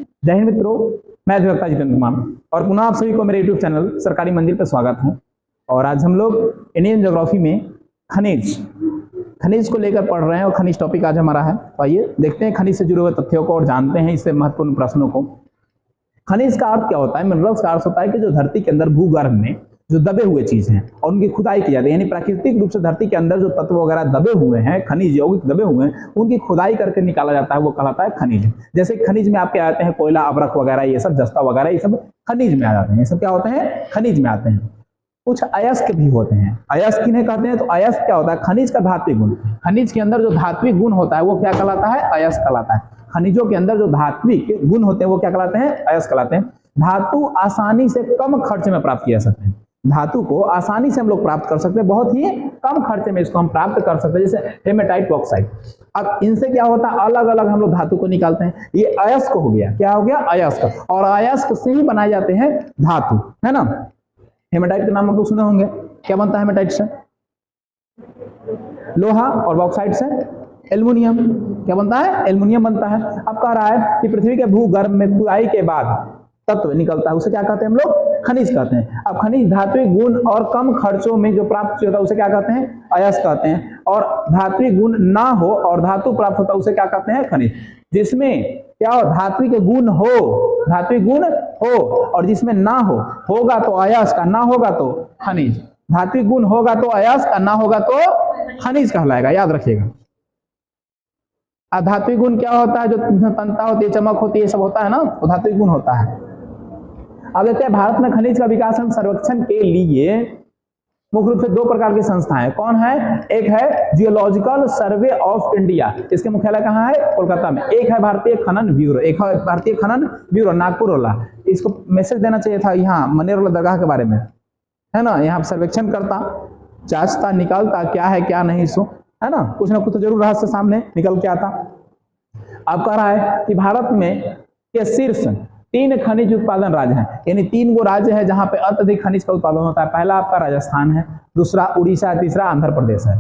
जय हिंद मित्रों, मैं अधिवक्ता जितेंद्र कुमार और पुनः आप सभी को मेरे YouTube चैनल सरकारी मंदिर पर स्वागत है। और आज हम लोग इंडियन ज्योग्राफी में खनिज को लेकर पढ़ रहे हैं और खनिज टॉपिक आज हमारा है। तो आइए देखते हैं खनिज से जुड़े हुए तथ्यों को और जानते हैं इससे महत्वपूर्ण प्रश्नों को। खनिज का अर्थ क्या होता है? मिनरल्स का अर्थ होता है कि जो धरती के अंदर भूगर्भ में जो दबे हुए चीज हैं और उनकी खुदाई की जाती है, यानी प्राकृतिक रूप से धरती के अंदर जो तत्व वगैरह दबे हुए हैं, खनिज यौगिक दबे हुए हैं, उनकी खुदाई करके निकाला जाता है, वो कहलाता है खनिज। जैसे खनिज में आपके आते हैं कोयला, अभ्रक वगैरह, ये सब जस्ता वगैरह, ये सब खनिज में आ जाते हैं। ये सब क्या होते हैं? खनिज में आते हैं। कुछ अयस्क भी होते हैं। अयस्क किन्हें कहते हैं? तो अयस्क क्या होता है? खनिज का धात्विक गुण। खनिज के अंदर जो धात्विक गुण होता है वो क्या कहलाता है? अयस्क कहलाता है। खनिजों के अंदर जो धात्विक गुण होते हैं वो क्या कहलाते हैं? अयस्क कहलाते हैं। धातु आसानी से कम खर्च में प्राप्त किया जा सकते हैं। धातु को आसानी से हम लोग प्राप्त कर सकते हैं, बहुत ही कम खर्चे में इसको हम प्राप्त कर सकते हैं, जैसे हेमेटाइट बॉक्साइट। अब इनसे क्या होता है? अलग अलग हम लोग धातु को निकालते हैं। ये अयस्क हो गया। क्या हो गया? अयस्क। और अयस्क से ही बनाए जाते हैं धातु, है ना। हेमेटाइट के नाम आप लोग सुने होंगे। क्या बनता है हेमेटाइट से? लोहा। और बॉक्साइट से एल्युमिनियम। क्या बनता है? एल्युमिनियम बनता है। अब कह रहा है कि पृथ्वी के भूगर्भ में खुदाई के बाद तत्व निकलता है, उसे क्या कहते हैं हम लोग? खनिज कहते हैं। अब खनिज धात्विक गुण और कम खर्चों में जो प्राप्त होता है उसे क्या कहते हैं? अयस्क कहते हैं। और धात्विक गुण ना हो और धातु प्राप्त होता है उसे क्या कहते हैं? खनिज। जिसमें क्या हो? धात्विक गुण हो, धात्विक गुण हो, और जिसमें ना हो, होगा तो अयस्क, ना होगा तो खनिज। धात्विक गुण होगा तो अयस्क, ना होगा तो खनिज कहलाएगा, याद रखिएगा। धात्विक गुण क्या होता है? जो तन्यता होती है, चमक होती है, सब होता है ना, तो धात्विक गुण होता है। अब देखते हैं भारत में खनिज का विकास एवं सर्वेक्षण के लिए मुख्य रूप से दो प्रकार की संस्थाएं कौन है? एक है जियोलॉजिकल सर्वे ऑफ इंडिया, इसके मुख्यालय कहाँ है? कोलकाता में। एक है भारतीय खनन ब्यूरो, एक है भारतीय खनन ब्यूरो नागपुर वाला। इसको मैसेज देना चाहिए था यहाँ मनेर वाला दरगाह के बारे में, है ना। यहाँ सर्वेक्षण करता, जांचता, निकालता क्या है क्या नहीं, सो है ना, कुछ ना कुछ तो जरूर रहस्य सामने निकल के आता। अब कह रहा है कि भारत में के शीर्ष 3 खनिज उत्पादन राज्य हैं, यानी 3 गो राज्य है जहां पे अत्यधिक खनिज का उत्पादन होता है। पहला आपका राजस्थान है, दूसरा उड़ीसा है, तीसरा आंध्र प्रदेश है।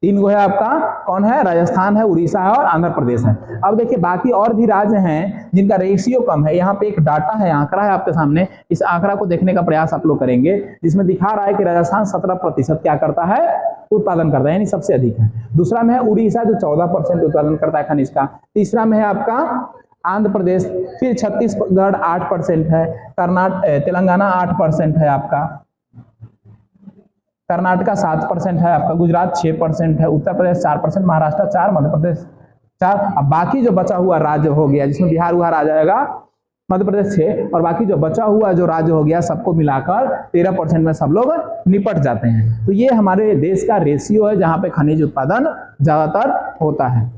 3 गो है आपका। कौन है? राजस्थान है, उड़ीसा है और आंध्र प्रदेश है। अब देखिए बाकी और भी राज्य हैं जिनका रेशियो कम है। यहाँ पे एक डाटा है, आंकड़ा है आपके सामने। इस आंकड़ा को देखने का प्रयास आप लोग करेंगे, जिसमें दिखा रहा है कि राजस्थान 17% क्या करता है? उत्पादन करता है, यानी सबसे अधिक है। दूसरा में है उड़ीसा जो 14% उत्पादन करता है खनिज का। तीसरा में है आपका आंध्र प्रदेश, फिर छत्तीसगढ़ 8% है, तेलंगाना 8% है आपका, कर्नाटका 7% है आपका, गुजरात 6% है, उत्तर प्रदेश 4%, महाराष्ट्र 4%, मध्य प्रदेश 4%। अब बाकी जो बचा हुआ राज्य हो गया, जिसमें बिहार उहार आ जाएगा, मध्य प्रदेश 6%, और बाकी जो बचा हुआ जो राज्य हो गया सबको मिलाकर 13% में सब लोग निपट जाते हैं। तो ये हमारे देश का रेशियो है जहां पे खनिज उत्पादन ज्यादातर होता है।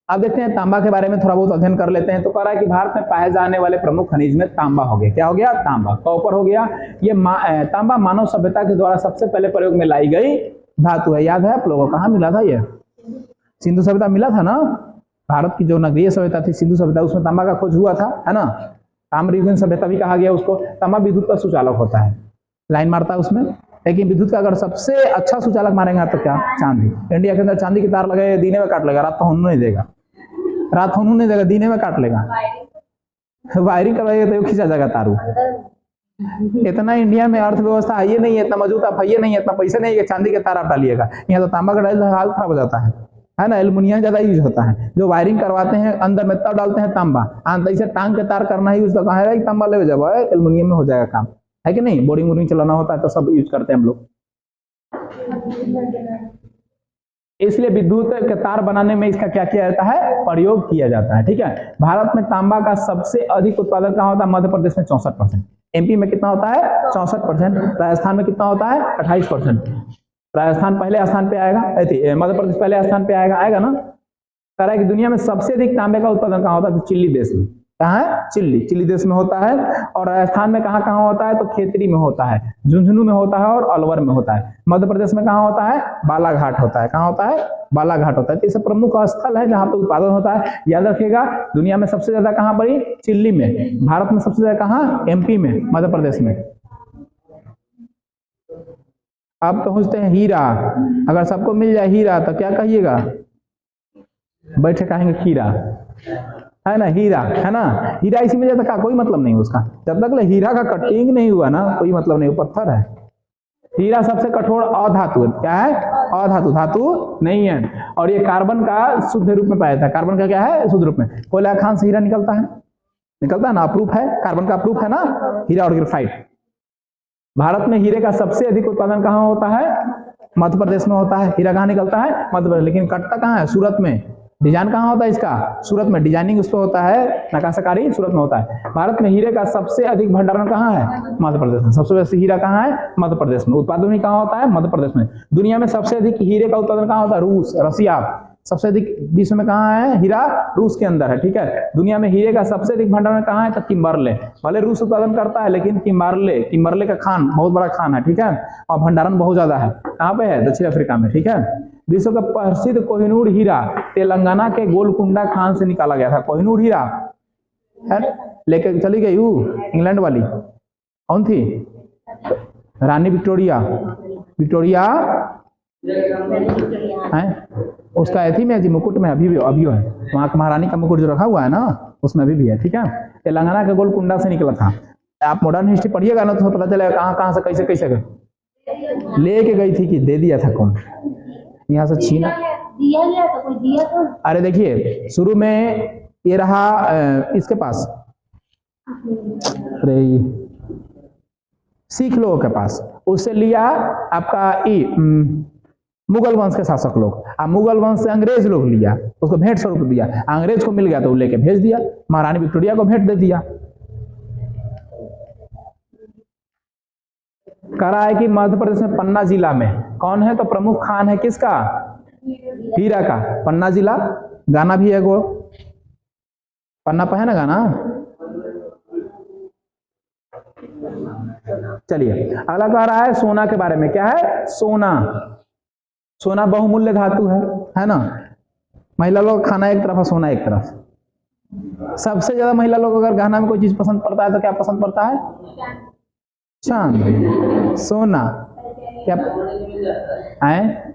अब देखते हैं तांबा के बारे में थोड़ा बहुत अध्ययन कर लेते हैं। तो कह रहा है कि भारत में पाए जाने वाले प्रमुख खनिज में तांबा हो गया। क्या हो गया? तांबा। कॉपर हो गया। ये तांबा मानव सभ्यता के द्वारा सबसे पहले प्रयोग में लाई गई धातु है। याद है आप लोगों को? कहाँ मिला था ये? सिंधु सभ्यता मिला था ना। भारत की जो नगरीय सभ्यता थी सिंधु सभ्यता, उसमें तांबा का खोज हुआ था, है ना। ताम्रयुगीन सभ्यता भी कहा गया उसको। तांबा विद्युत का सुचालक होता है, लाइन मारता है उसमें। लेकिन विद्युत का अगर सबसे अच्छा सुचालक मारेंगे तो क्या? चांदी। इंडिया के अंदर चांदी की तार लगे, दीने में काट लेगा, रात तो होने नहीं देगा, रात होने नहीं देगा, दीने में काट लेगा। वायरिंग करवाएगा तो खींचा जाएगा तारू। इतना इंडिया में अर्थव्यवस्था है ये नहीं है, इतना मौजूद आप है नहीं है, इतना पैसे नहीं है चांदी के तार आप डालिएगा। यहाँ तो तांबा का डाल हाल खराब हो जाता है ना। एल्युमिनियम ज्यादा यूज होता है। जो वायरिंग करवाते हैं अंदर में तब डालते हैं तांबा। ऐसे टांग के तार करना ही उसका कहा है कि तांबा ले जाओ, एल्युमिनियम में हो जाएगा काम, है कि नहीं। बोरिंग वोरिंग चलाना होता है तो सब यूज करते हैं हम लोग। इसलिए विद्युत के तार बनाने में इसका क्या किया जाता है? प्रयोग किया जाता है। ठीक है। भारत में तांबा का सबसे अधिक उत्पादन कहाँ होता है? मध्य प्रदेश में 64%। एमपी में कितना होता है? 64%। राजस्थान में कितना होता है? 28%। राजस्थान पहले स्थान पे आएगा, मध्य प्रदेश पहले स्थान पे आएगा ना। कह रहा है कि दुनिया में सबसे अधिक तांबे का उत्पादन कहाँ होता है? तो चिल्ली देश में। कहाँ है? चिल्ली देश में होता है। और राजस्थान में कहाँ कहाँ होता है? तो खेतरी में होता है, झुंझुनू में होता है और अलवर में होता है। मध्य प्रदेश में कहाँ होता है? बालाघाट होता है। कहाँ होता है? बालाघाट होता है। तो ये सब प्रमुख स्थल है जहाँ पे उत्पादन होता है। याद रखिएगा, दुनिया में सबसे ज्यादा कहाँ पड़ी? चिल्ली में। भारत में सबसे ज्यादा कहाँ? एमपी में, मध्य प्रदेश में। अब पहुंचते हैं हीरा। अगर सबको मिल जाए हीरा तो क्या कहिएगा? बैठे कहेंगे हीरा, है ना, हीरा है ना, हीरा इसी में जब तक कोई मतलब नहीं उसका, जब तक हीरा का कटिंग नहीं हुआ ना कोई मतलब नहीं, वो पत्थर है। हीरा सबसे कठोर अधातु है, क्या है, अधातु, धातु नहीं है। और ये कार्बन का शुद्ध रूप में पाया जाता है, कार्बन का क्या है, शुद्ध रूप में। कोयला खान से हीरा निकलता है, निकलता है ना, अप्रूफ है, कार्बन का अप्रूफ है ना, हीरा और ग्रेफाइट। भारत में हीरे का सबसे अधिक उत्पादन कहाँ होता है, मध्य प्रदेश में होता है। हीरा कहाँ निकलता है, मध्य प्रदेश, लेकिन कटता कहाँ है, सूरत में। डिजाइन कहाँ होता है इसका, सूरत में, डिजाइनिंग उस पर होता है, नक्काशीकारी सूरत में होता है। भारत में हीरे का सबसे अधिक भंडारण कहाँ है, मध्य प्रदेश में। सबसे बेसी हीरा कहाँ है, मध्य प्रदेश में। उत्पादन भी कहाँ होता है, मध्य प्रदेश में। दुनिया में सबसे अधिक हीरे का उत्पादन कहाँ होता है, रूस, रसिया। सबसे अधिक विश्व में कहाँ है हीरा, रूस के अंदर है, ठीक है। दुनिया में हीरे का सबसे अधिक भंडारण कहाँ है, तो किम्बर्ले। भले रूस उत्पादन करता है लेकिन किम्बर्ले का खान बहुत बड़ा खान है, ठीक है, और भंडारण बहुत ज्यादा है। कहाँ पे है, दक्षिण अफ्रीका में, ठीक है। विश्व का प्रसिद्ध कोहिनूर हीरा तेलंगाना के गोलकुंडा खान से निकाला गया था। कोहिनूर हीरा है, लेके चली गई वो इंग्लैंड वाली, कौन थी, रानी विक्टोरिया, विक्टोरिया है, उसका थी में जी मुकुट में अभी है, वहाँ का महारानी का मुकुट जो रखा हुआ है ना उसमें अभी भी है, ठीक है। तेलंगाना के गोलकुंडा से निकला था। आप मॉडर्न हिस्ट्री पढ़िएगा ना तो पता चलेगा कहाँ कहाँ से कैसे कैसे लेके गई थी, कि दे दिया था कौन, यहाँ से छीना दिया गया था, कोई दिया था। अरे देखिए शुरू में ये रहा इसके पास, अरे सिख लोगों के पास, उससे लिया आपका मुगल वंश के शासक लोग, अब मुगल वंश से अंग्रेज लोग लिया, उसको भेंट स्वरूप दिया, अंग्रेज को मिल गया तो वो लेके भेज दिया, महारानी विक्टोरिया को भेंट दे दिया। करा है कि मध्य प्रदेश में पन्ना जिला में कौन है, तो प्रमुख खान है किसका, हीरा का। पन्ना जिला, गाना भी है वो, पन्ना पे है ना गाना। चलिए अगला कह रहा है सोना के बारे में, क्या है, सोना। सोना बहुमूल्य धातु है ना। महिला लोग खाना एक तरफ है, सोना एक तरफ। सबसे ज्यादा महिला लोग अगर गहना में कोई चीज पसंद पड़ता है तो क्या पसंद पड़ता है, चांद, सोना। क्या है,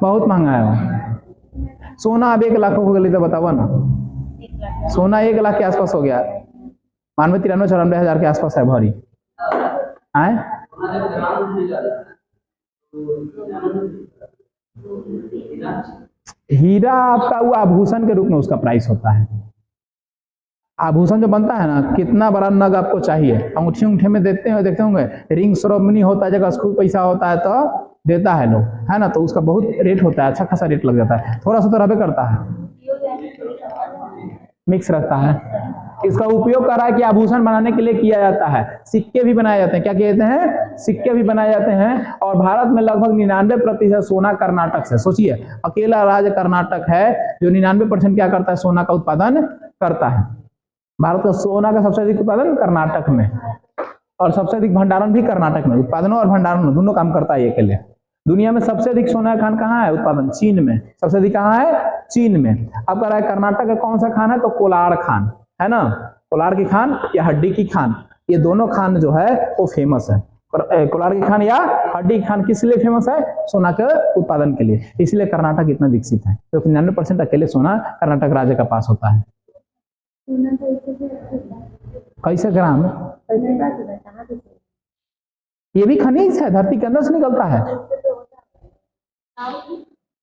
बहुत महंगा है वो सोना। अब 1 लाख हो गई तो बताओ ना, सोना 1 लाख के आसपास हो गया, 93-94 हजार के आसपास है भरी। आए हीरा आपका वो आभूषण के रूप में उसका प्राइस होता है। आभूषण जो बनता है ना, कितना बड़ा नग आपको चाहिए, अंगूठी अंगूठी में देखते होंगे, रिंग सेरेमनी होता है, जगह खूब पैसा होता है तो देता है लोग, है ना, तो उसका बहुत रेट होता है, अच्छा खासा रेट लग जाता है। थोड़ा सा तो रहबे करता है, मिक्स रहता है। इसका उपयोग कर रहा है कि आभूषण बनाने के लिए किया जाता है। सिक्के भी बनाए जाते हैं, क्या कहते हैं, सिक्के भी बनाए जाते हैं। और भारत में लगभग 99% सोना कर्नाटक से, सोचिए अकेला राज्य कर्नाटक है जो 99% क्या करता है, सोना का उत्पादन करता है। भारत का सोना का सबसे अधिक उत्पादन कर्नाटक में, और सबसे अधिक भंडारण भी कर्नाटक में। उत्पादनों और भंडारण दोनों काम करता है ये के लिए। दुनिया में सबसे अधिक सोना का खान कहाँ है, उत्पादन चीन में। सबसे अधिक कहाँ है, चीन में। अब कह रहा है कर्नाटक का कौन सा खान है, तो कोलार खान है ना, कोलार की खान या हड्डी की खान, ये दोनों खान जो है वो फेमस है। कोलार की खान या हड्डी की खान किस लिए फेमस है, सोना के उत्पादन के लिए। इसलिए कर्नाटक इतना विकसित है, क्योंकि 99% अकेले सोना कर्नाटक राज्य का पास होता है। कैसे ग्राम, ये भी खनिज है, धरती के अंदर से निकलता है,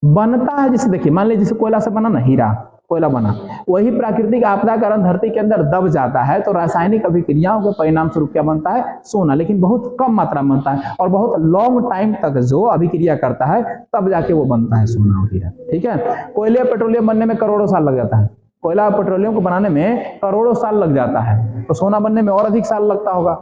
बनता है। जैसे देखिए मान लीजिए जैसे कोयला से बना ना, हीरा कोयला बना, वही प्राकृतिक आपदा कारण धरती के अंदर दब जाता है तो रासायनिक अभिक्रियाओं के परिणाम स्वरूप क्या बनता है, सोना। लेकिन बहुत कम मात्रा में बनता है और बहुत लॉन्ग टाइम तक जो अभिक्रिया करता है तब जाके वो बनता है सोना और हीरा, ठीक है। कोयले पेट्रोलियम बनने में करोड़ों साल लग जाता है, कोयला पेट्रोलियम को बनाने में करोड़ों साल लग जाता है, तो सोना बनने में और अधिक साल लगता होगा।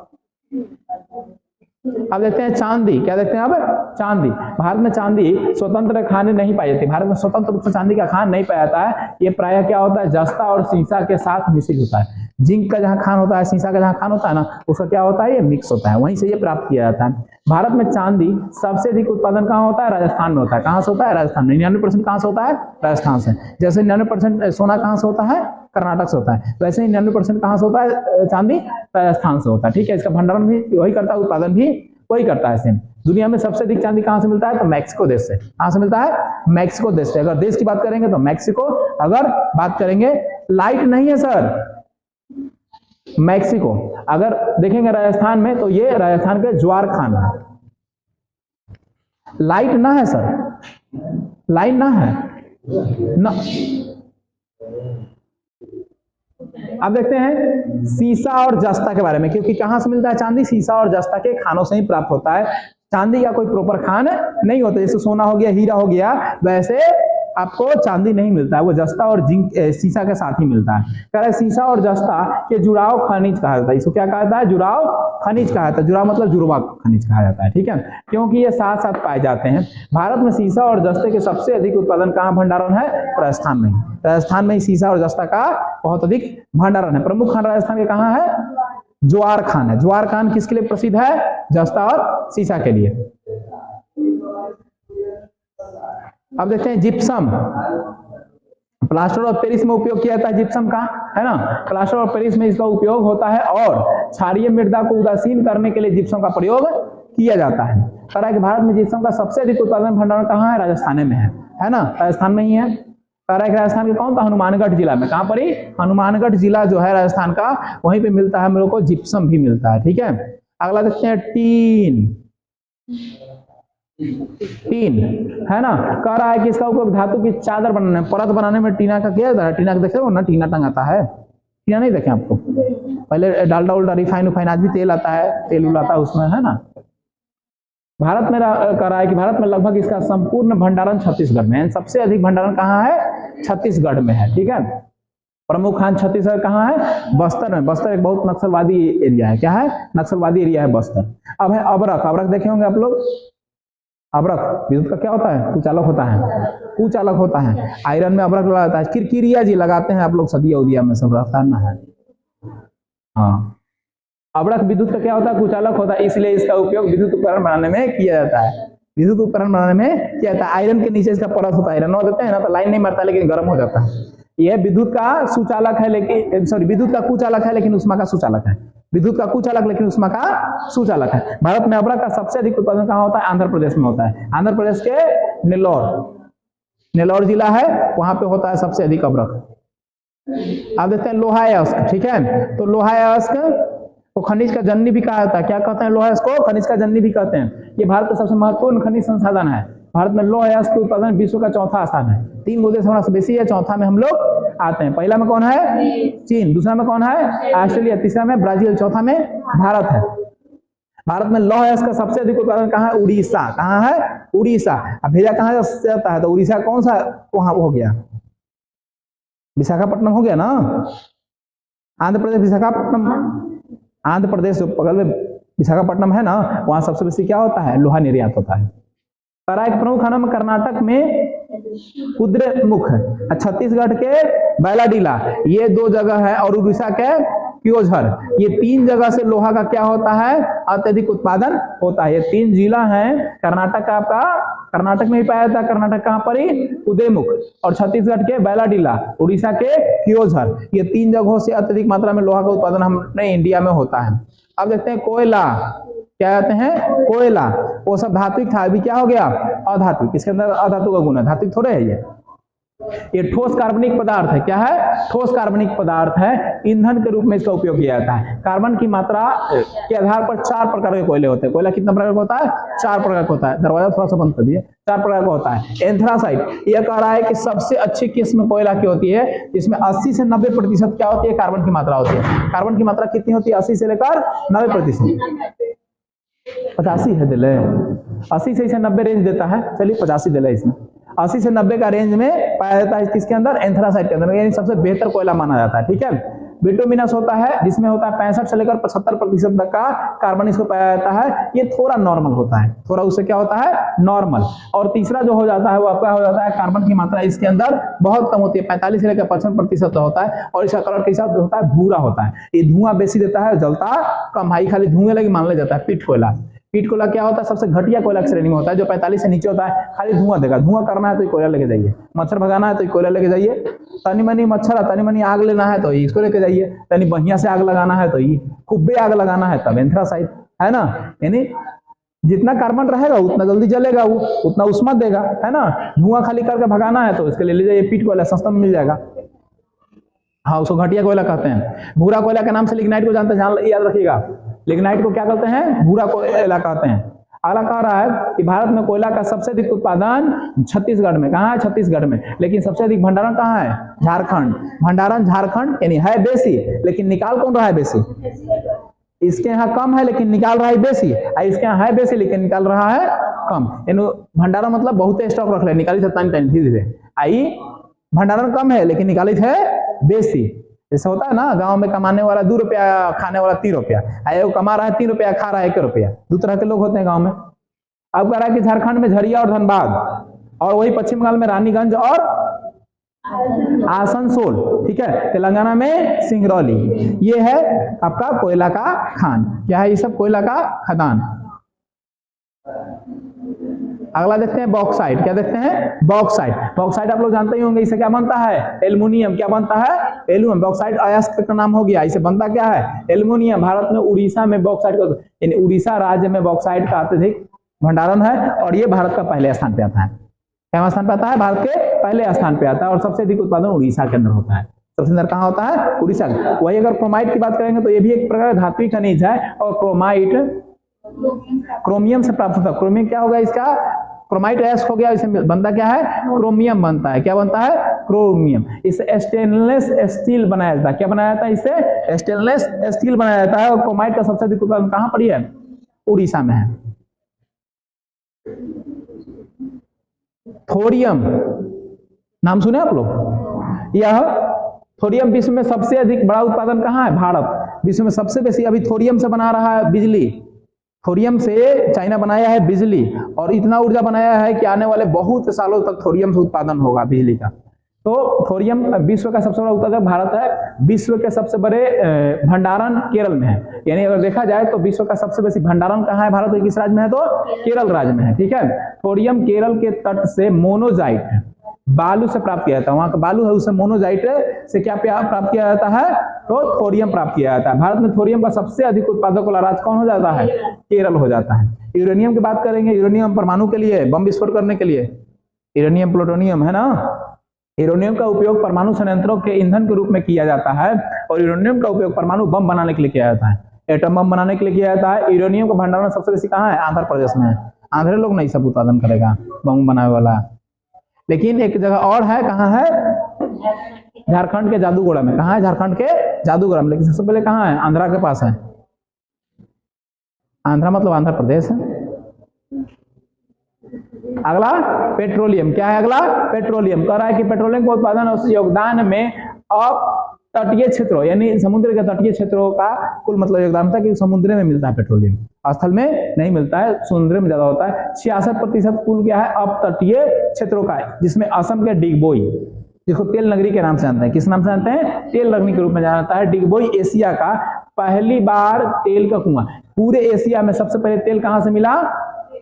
अब देखते हैं चांदी, क्या देखते हैं अब, चांदी। भारत में चांदी स्वतंत्र खाने नहीं पाई जाती, भारत में स्वतंत्र रूप से चांदी का खान नहीं पाया जाता है। ये प्रायः क्या होता है, जस्ता और सीसा के साथ मिश्रित होता है। जिंक का जहाँ खान होता है, सीसा का जहाँ खान होता है ना, उसका क्या होता है, ये मिक्स होता है, वहीं से ये प्राप्त किया जाता है। भारत में चांदी सबसे अधिक उत्पादन कहाँ होता है, राजस्थान में होता है। कहाँ से होता है, राजस्थान में। 99% कहाँ से होता है, राजस्थान से। जैसे 99% सोना कहाँ से होता है, कर्नाटक से होता है, वैसे ही 99% कहाँ से होता है, चांदी राजस्थान से होता है, ठीक है। इसका भंडारण भी वही करता है, उत्पादन भी वही करता है सेम। दुनिया में सबसे अधिक चांदी कहां से मिलता है? तो मैक्सिको देश से। कहां से मिलता है? मैक्सिको देश से। अगर देश की बात करेंगे तो मैक्सिको, अगर बात करेंगे, लाइट नहीं है सर, मैक्सिको। अगर देखेंगे राजस्थान में तो ये राजस्थान के ज्वार खान है। लाइट ना है सर, लाइन ना है ना। अब देखते हैं सीसा और जस्ता के बारे में, क्योंकि कहां से मिलता है चांदी? सीसा और जस्ता के खानों से ही प्राप्त होता है। चांदी का कोई प्रॉपर खान नहीं होता, जैसे सोना हो गया, हीरा हो गया, वैसे आपको चांदी नहीं मिलता है, वो जस्ता और जिंक सीसा के साथ ही मिलता है। कह रहे सीसा और जस्ता के जुड़ाव खनिज कहा जाता है। इसको क्या कहा जाता है? जुड़ाव खनिज कहा जाता है। जुड़ाव मतलब जुड़वा खनिज कहा जाता है, ठीक है, क्योंकि ये साथ साथ पाए जाते हैं। भारत में सीसा और जस्ते के सबसे अधिक उत्पादन कहाँ भंडारण है? राजस्थान में। राजस्थान में सीसा और जस्ता का बहुत अधिक भंडारण है। प्रमुख खान राजस्थान के कहाँ है? ज्वार खान है। ज्वार खान किसके लिए प्रसिद्ध है? जस्ता और सीसा के लिए। अब देखते हैं जिप्सम। प्लास्टर ऑफ पेरिस में उपयोग किया जाता है जिप्सम का, है ना। प्लास्टर ऑफ पेरिस में इसका उपयोग होता है और क्षारीय मृदा को उदासीन करने के लिए जिप्सम का प्रयोग किया जाता है। कह रहा है कि भारत में जिप्सम का सबसे अधिक उत्पादन भंडारण कहाँ है? राजस्थान में है ना, राजस्थान में ही है। कह रहा है कि राजस्थान के कौन? था हनुमानगढ़ जिला में। कहां पर ही? हनुमानगढ़ जिला जो है राजस्थान का, वहीं पे मिलता है हम लोग को जिप्सम भी मिलता है, ठीक है। अगला देखते हैं टीन। टीन है ना, कह रहा है कि इसका उपयोग धातु की चादर बनाने, परत बनाने में टीना का किया जाता है। टीना देखे हो ना, टीना टंगाता है। टीना नहीं देखे आपको? पहले डालडा उल्डा रिफाइन उफाइन, आज भी तेल आता है, तेल उलाता है उसमें, है ना। भारत में कह रहा है कि भारत में लगभग इसका संपूर्ण भंडारण छत्तीसगढ़ में है। सबसे अधिक भंडारण कहाँ है? छत्तीसगढ़ में है, ठीक है। प्रमुख खान छत्तीसगढ़ कहाँ है? बस्तर में। बस्तर एक बहुत नक्सलवादी एरिया है। क्या है? नक्सलवादी एरिया है बस्तर। अब है अबरख। अबरख देखे होंगे आप लोग। अबरख विद्युत का क्या होता है? कुचालक होता है। कुचालक होता है। आयरन में अबरख लगा जाता है। किरकिरिया जी लगाते हैं आप लोग, सदिया उदिया में सब रहता है। हाँ, अबरख विद्युत का क्या होता है? कुचालक होता है, इसलिए इसका उपयोग विद्युत उपकरण बनाने में किया जाता है। विद्युत उपकरण बनाने में किया जाता है। आयरन के नीचे इसका परत होता है। आयरन देते हैं ना तो लाइन नहीं मरता, लेकिन गर्म हो जाता है। यह विद्युत का सुचालक है, लेकिन सॉरी विद्युत का कुचालक है लेकिन उष्मा का सुचालक है। विद्युत का कुचालक लेकिन उष्मा का सुचालक है। भारत में अबरख का सबसे अधिक उत्पादन कहाँ होता है? आंध्र प्रदेश में होता है। आंध्र प्रदेश के नेल्लोर जिला है, वहां पे होता है सबसे अधिक अबरख। अब देखते हैं लोहा अयस्क, ठीक है। तो लोहा अयस्क तो खनिज का जननी भी कहा जाता है। क्या कहते हैं? लोहा अयस्क को खनिज का जननी भी कहते हैं। ये भारत का सबसे महत्वपूर्ण खनिज संसाधन है। भारत में लोहा अयस्क के उत्पादन विश्व का चौथा स्थान है। 3 देश हमारा से बेसी है, चौथा में हम लोग आते हैं। पहला में कौन है? चीन। दूसरा में कौन है? ऑस्ट्रेलिया। तीसरा में ब्राजील। चौथा में भारत है। भारत में लौह अयस्क का सबसे अधिक उत्पादन कहाँ है? उड़ीसा। कहाँ है? उड़ीसा। अब भेजा कहाँ जाता है? तो उड़ीसा कौन सा वहां हो गया? विशाखापट्टनम हो गया ना। आंध्र प्रदेश विशाखापट्टनम, आंध्र प्रदेश जो बगल में विशाखापट्टनम है ना, वहां सबसे बेसी क्या होता है? लोहा निर्यात होता है। एक प्रमुख खानों में कर्नाटक में कुद्रेमुख है, छत्तीसगढ़ के बैलाडीला, ये 2 जगह है, और उड़ीसा के क्योझर, ये 3 जगह से लोहा का क्या होता है? अत्यधिक उत्पादन होता है। ये 3 जिला हैं कर्नाटक का, आपका कर्नाटक में ही पाया जाता है। कर्नाटक कहां पर ही? कुद्रेमुख, और छत्तीसगढ़ के बैलाडीला, उड़ीसा के क्योझर, ये 3 जगहों से अत्यधिक मात्रा में लोहा का उत्पादन हमने इंडिया में होता है। अब देखते हैं कोयला। क्या कहते हैं? कोयला। वो सब धात्विक था, अभी क्या हो गया? अधात्विक। इसके अंदर अधातु का गुण है, धात्विक थोड़े है ये ठोस कार्बनिक पदार्थ है। क्या है? ठोस कार्बनिक पदार्थ है। ईंधन के रूप में इसका उपयोग किया जाता है। कार्बन की मात्रा के आधार पर 4 प्रकार के कोयले होते हैं। कोयला कितना प्रकार का होता है? 4 प्रकार का होता है। दरवाजा थोड़ा सा बंद कर दिए। 4 प्रकार का होता है। एंथ्रासाइट यह कह रहा है कि सबसे अच्छी किस्म कोयला की होती है, जिसमें 80 से 90% क्या होती है? कार्बन की मात्रा होती है। कार्बन की मात्रा कितनी होती है? 80 से लेकर 90%। 85 है दिले, 80 से 90 रेंज देता है। चलिए 85 दिले इसमें। 80 से 90 का रेंज में पाया जाता है किसके अंदर? एंथ्रासाइट के अंदर, यानी सबसे बेहतर कोयला माना जाता है। ठीक है। बिटुमिनस होता है, जिसमें होता है 65 से लेकर 75% तक का कार्बन इसको पाया जाता है। ये थोड़ा नॉर्मल होता है, थोड़ा उससे क्या होता है? नॉर्मल। और तीसरा जो हो जाता है वो आपका हो जाता है, कार्बन की मात्रा इसके अंदर बहुत कम होती है, 45 से लेकर 55% होता है। और इसका कलर कैसा होता है? भूरा होता है। ये धुआं बेसी देता है, जलता कम, हाई खाली धुएं लगी मान लिया जाता है। पीट कोयला, पीट कोयला क्या होता है? सबसे घटिया कोयला की श्रेणी में होता है, जो 45 से नीचे होता है, खाली धुआं देगा। धुआं करना है तो कोयला लेके जाइए, मच्छर भगाना है तो कोयला लेके जाइए, तनी मनी मच्छर तनी मनी आग लेना है तो इसको लेके जाइए, तनी बढ़िया से आग लगाना है तो ये खूबे आग लगाना है तब एंथ्रासाइट, है ना। यानी जितना कार्बन रहेगा उतना जल्दी जलेगा, वो उतना उष्मा देगा, है ना। धुआं खाली करके भगाना है तो इसके लिए ले जाइए पीट कोयला, सस्ता में मिल जाएगा। हाँ, उसको घटिया कोयला कहते हैं। भूरा कोयला के नाम से लिग्नाइट को जानते हैं, याद रखिएगा। लिग्नाइट को क्या कहते हैं? भूरा कोयला कहते हैं। अगला कह रहा है कि भारत में कोयला का सबसे अधिक उत्पादन छत्तीसगढ़ में। कहाँ है? छत्तीसगढ़ में। लेकिन सबसे अधिक भंडारण कहाँ है? झारखंड। भंडारण झारखंड यानी है बेसी, लेकिन निकाल कौन रहा है बेसी? इसके यहाँ कम है लेकिन निकाल रहा है बेसी, इसके यहाँ है बेसी लेकिन निकाल रहा है कम। यानी भंडारण मतलब बहुत स्टॉक रख ले, निकाली थे धीरे धीरे। आई भंडारण कम है लेकिन निकाली थे बेसी। जैसे होता है ना, गांव में कमाने वाला 2 रुपया, खाने वाला 3 रुपया। वो कमा रहा है 3 रुपया, खा रहा है 1 रुपया। 2 तरह के लोग होते हैं गांव में। अब कह रहा है कि झारखंड में झरिया और धनबाद, और वही पश्चिम बंगाल में रानीगंज और आसनसोल, ठीक है। तेलंगाना में सिंगरौली। ये है आपका कोयला का खान। क्या है ये सब? कोयला का खदान। अगला देखते हैं बॉक्साइट। क्या देखते हैं? बॉक्साइट। बॉक्साइट आप लोग जानते ही होंगे, इससे क्या बनता है? एल्युमिनियम। क्या बनता है? एल्यूमिनियम। बॉक्साइट अयस्क का नाम हो गया, इसे बनता क्या है? एल्युमिनियम। भारत में उड़ीसा में बॉक्साइट का, यानी उड़ीसा राज्य में बॉक्साइट का अत्यधिक भंडारण है, और ये भारत का पहले स्थान पे आता है। क्या स्थान पे आता है? भारत के पहले स्थान पे आता है, और सबसे अधिक उत्पादन उड़ीसा के अंदर होता है। सबसे अंदर कहाँ होता है? उड़ीसा। वही अगर क्रोमाइट की बात करेंगे तो ये भी एक प्रकार धात्विक खनिज है, और क्रोमाइट क्रोमियम से प्राप्त होता है। क्रोमियम क्या होगा इसका? क्रोमाइट अयस्क हो गया, इसे बनता क्या है? क्रोमियम बनता है। क्या बनता है? क्रोमियम। इससे स्टेनलेस स्टील बनाया जाता है। क्या बनाया जाता है? इससे स्टेनलेस स्टील बनाया जाता है, और क्रोमाइट का सबसे अधिक उत्पादन कहाँ पड़ी है? उड़ीसा में है। थोरियम नाम सुने आप लोग? यह थोरियम विश्व में सबसे अधिक बड़ा उत्पादन कहाँ है? भारत। विश्व में सबसे बेसी अभी थोरियम से बना रहा है बिजली। थोरियम से चाइना बनाया है बिजली, और इतना ऊर्जा बनाया है कि आने वाले बहुत सालों तक थोरियम से उत्पादन होगा बिजली का। तो थोरियम विश्व का सबसे बड़ा उत्पादक भारत है। विश्व के सबसे बड़े भंडारण केरल में है। यानी अगर देखा जाए तो विश्व का सबसे बेसी भंडारण कहाँ है भारत के? किस राज्य में है? तो केरल राज्य में है, ठीक है। थोरियम केरल के तट से मोनोजाइट, बालू से प्राप्त किया जाता है। वहां का बालू है, उससे मोनोजाइट से क्या प्राप्त किया जाता है? तो थोरियम प्राप्त किया जाता है। भारत में थोरियम का सबसे अधिक उत्पादक वाला राज्य कौन हो जाता है? केरल हो जाता है। यूरेनियम की बात करेंगे, यूरेनियम परमाणु के लिए, बम विस्फोट करने के लिए, यूरेनियम प्लूटोनियम है ना। यूरेनियम का उपयोग परमाणु संयंत्रों के ईंधन के रूप में किया जाता है, और यूरेनियम का उपयोग परमाणु बम बनाने के लिए किया जाता है, एटम बम बनाने के लिए किया जाता है। यूरेनियम का भंडारण सबसे बेसी कहाँ है? आंध्र प्रदेश में है। आंध्र लोग नहीं सब उत्पादन करेगा बम बनाने वाला। लेकिन एक जगह और है, कहाँ है? झारखंड के जादूगोड़ा में। कहाँ है? झारखंड के जादूगोड़ा में। लेकिन सबसे पहले कहाँ है? आंध्रा के पास है। आंध्रा मतलब आंध्र प्रदेश है। अगला पेट्रोलियम। क्या है अगला? पेट्रोलियम। कह रहा है कि पेट्रोलियम का उत्पादन और योगदान में अब तटीय क्षेत्रों, यानी समुद्र के तटीय क्षेत्रों का कुल मतलब योगदान था कि समुद्र में मिलता है पेट्रोलियम, स्थल में नहीं मिलता है, समुद्र में ज्यादा होता है। 66% कुल क्या है? अब तटीय क्षेत्रों का है, जिसमें असम के डिगबोई, जिसको तेल नगरी के नाम से जानते हैं। किस नाम से जानते हैं? तेल नगरी के रूप में जाना जाता है। डिगबोई एशिया का पहली बार तेल का कुआं। पूरे एशिया में सबसे पहले तेल कहां से मिला?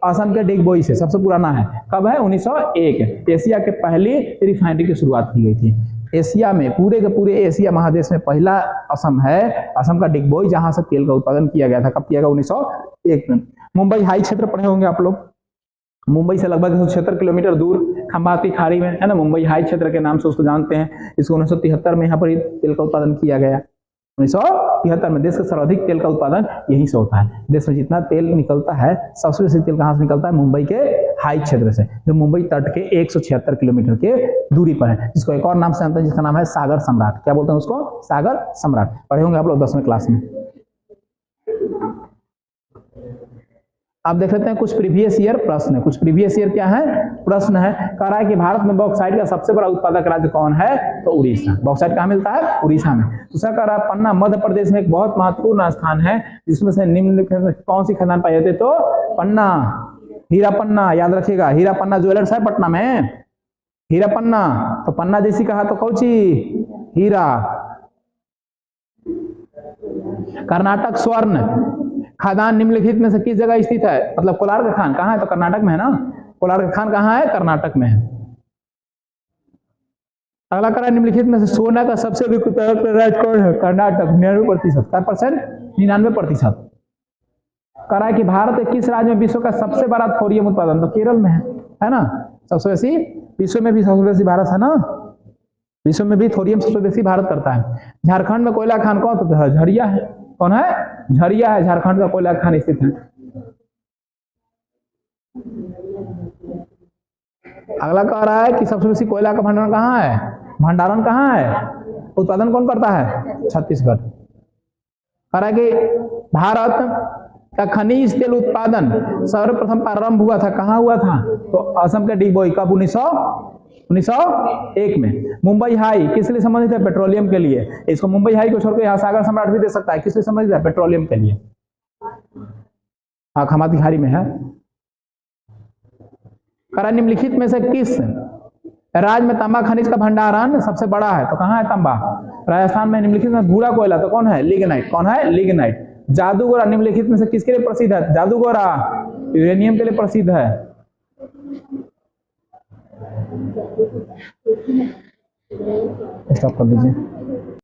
असम के डिगबोई से। सबसे पुराना है। कब है? 1901। एशिया के पहली रिफाइनरी की शुरुआत की गई थी। एशिया में, पूरे के पूरे एशिया महादेश में पहला असम है, असम का डिगबोई, जहां से तेल का उत्पादन किया गया था। कब किया गया? 1901 में। मुंबई हाई क्षेत्र पढ़े होंगे आप लोग। मुंबई से लगभग 176 किलोमीटर दूर खंबाती खाड़ी में है ना, मुंबई हाई क्षेत्र के नाम से उसको जानते हैं। इसको 1973 में यहाँ पर तेल का उत्पादन किया गया। 1973 में देश का सर्वाधिक तेल का उत्पादन यहीं से होता है। देश में जितना तेल निकलता है, सबसे बेसी तेल कहाँ से निकलता है? मुंबई के हाई क्षेत्र से, जो मुंबई तट के 176 किलोमीटर के दूरी पर है, जिसको एक और नाम से जानते हैं, जिसका नाम है सागर सम्राट। क्या बोलते हैं उसको? सागर सम्राट। पढ़े होंगे आप लोग 10वीं क्लास में। आप देख लेते हैं कुछ प्रीवियस ईयर प्रश्न। कुछ प्रीवियस ईयर क्या है? प्रश्न है। कह रहा है कि भारत में बॉक्साइट का सबसे बड़ा उत्पादक राज्य कौन है? तो उड़ीसा। बॉक्साइट कहाँ मिलता है? उड़ीसा में। दूसरा कह रहा है पन्ना मध्य प्रदेश में एक बहुत महत्वपूर्ण स्थान है, जिसमें से निम्नलिखित कौन सी खदान पाई जाती है? तो पन्ना, हीरा पन्ना। याद रखिएगा, हीरा पन्ना ज्वेलर्स है पटना में, हीरा पन्ना। तो पन्ना जैसी कहा तो कौची? हीरा। कर्नाटक स्वर्ण खदान निम्नलिखित में से किस जगह स्थित है? मतलब कोलार का खान कहाँ है? तो कर्नाटक में है ना। कोलार का खान कहाँ है? कर्नाटक में है। अगला करा निम्नलिखित में से सोना का सबसे अधिक उत्पादक राज्य कौन है? कर्नाटक। 99%। क्या %? 99%। कह रहा है कि भारत किस राज्य में विश्व का सबसे बड़ा थोरियम उत्पादन, तो केरल में है ना। सबसे बेसी विश्व में भी सबसे बेसी भारत है ना, विश्व में भी थोरियम सबसे बेसी भारत करता है। झारखंड में कोयला खान कौन सा है? झरिया है। कौन है? झरिया है, झारखंड का कोयला खान स्थित है। अगला कह रहा है कि सबसे बेसी कोयला का भंडारण कहाँ है? भंडारण कहाँ है? उत्पादन कौन करता है? छत्तीसगढ़। कह रहा है कि भारत का खनिज तेल उत्पादन सर्वप्रथम प्रारंभ हुआ था, कहाँ हुआ था? तो असम के डिगबोई। कब? 1901 में। मुंबई हाई किस लिए संबंधित है? पेट्रोलियम के लिए। इसको मुंबई हाई को छोड़कर यहाँ सागर सम्राट भी दे सकता है। किस लिए संबंधित है? पेट्रोलियम के लिए। हाँ, खमाती खाड़ी में है। करा निम्नलिखित में से किस राज्य में तांबा खनिज का भंडारण सबसे बड़ा है? तो कहाँ है तांबा? राजस्थान में। निम्नलिखित में भूरा कोयला तो कौन है? लिग्नाइट। कौन है? लिग्नाइट। जादूगोरा निम्नलिखित में से किसके लिए प्रसिद्ध है? जादूगोरा यूरेनियम के लिए प्रसिद्ध है। स्टॉप कर दीजिए।